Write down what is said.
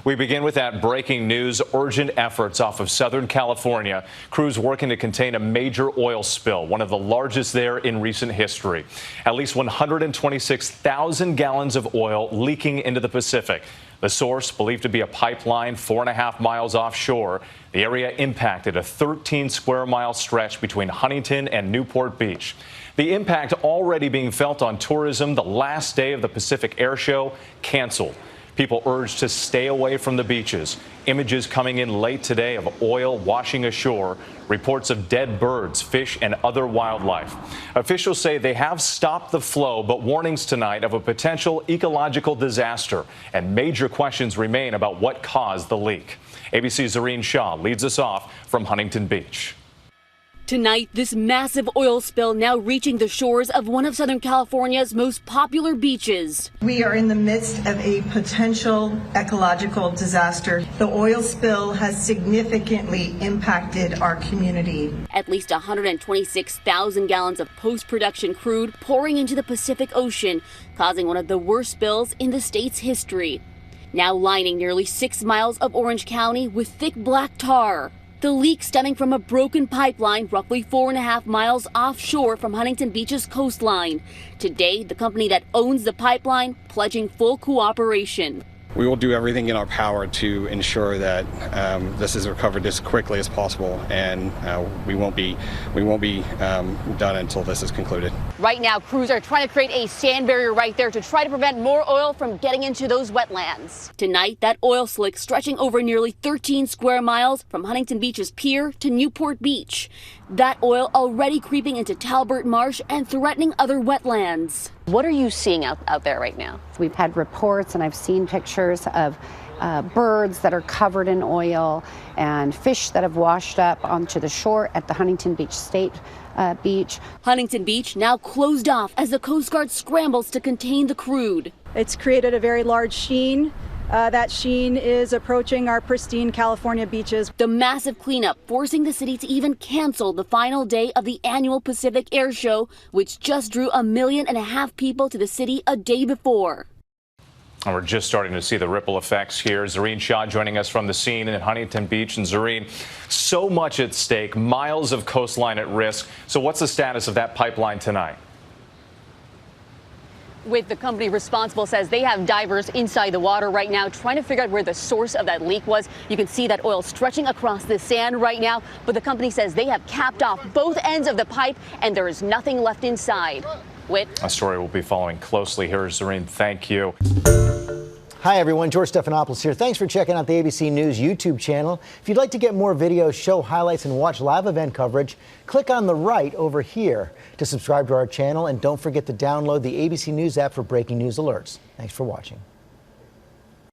We begin with that breaking news. Urgent efforts off of Southern California. Crews working to contain a major oil spill, one of the largest there in recent history. At least 126,000 gallons of oil leaking into the Pacific. The source believed to be a pipeline 4.5 miles offshore. The area impacted a 13-square-mile stretch between Huntington and Newport Beach. The impact already being felt on tourism. The last day of the Pacific Air Show canceled. People urged to stay away from the beaches. Images coming in late today of oil washing ashore. Reports of dead birds, fish, and other wildlife. Officials say they have stopped the flow, but warnings tonight of a potential ecological disaster. And major questions remain about what caused the leak. ABC's Zareen Shah leads us off from Huntington Beach. Tonight, this massive oil spill now reaching the shores of one of Southern California's most popular beaches. We are in the midst of a potential ecological disaster. The oil spill has significantly impacted our community. At least 126,000 gallons of post-production crude pouring into the Pacific Ocean, causing one of the worst spills in the state's history. Now lining nearly 6 miles of Orange County with thick black tar. The leak stemming from a broken pipeline roughly 4.5 miles offshore from Huntington Beach's coastline. Today, the company that owns the pipeline pledging full cooperation. We will do everything in our power to ensure that this is recovered as quickly as possible, and we won't be done until this is concluded. Right now, crews are trying to create a sand barrier right there to try to prevent more oil from getting into those wetlands. Tonight, that oil slick stretching over nearly 13 square miles from Huntington Beach's pier to Newport Beach. That oil already creeping into Talbert Marsh and threatening other wetlands. What are you seeing out there right now? We've had reports and I've seen pictures of birds that are covered in oil and fish that have washed up onto the shore at the Huntington Beach State Beach. Huntington Beach now closed off as the Coast Guard scrambles to contain the crude. It's created a very large sheen. That sheen is approaching our pristine California beaches. The massive cleanup forcing the city to even cancel the final day of the annual Pacific Air Show, which just drew 1.5 million people to the city a day before. And we're just starting to see the ripple effects here. Zareen Shah joining us from the scene in Huntington Beach. And Zareen, so much at stake, miles of coastline at risk. So what's the status of that pipeline tonight? With the company responsible says they have divers inside the water right now trying to figure out where the source of that leak was. You can see that oil stretching across the sand right now, but the company says they have capped off both ends of the pipe and there is nothing left inside. Whit. A story we'll be following closely here. Zareen, thank you. Hi, everyone. George Stephanopoulos here. Thanks for checking out the ABC News YouTube channel. If you'd like to get more videos, show highlights, and watch live event coverage, click on the right over here to subscribe to our channel. And don't forget to download the ABC News app for breaking news alerts. Thanks for watching.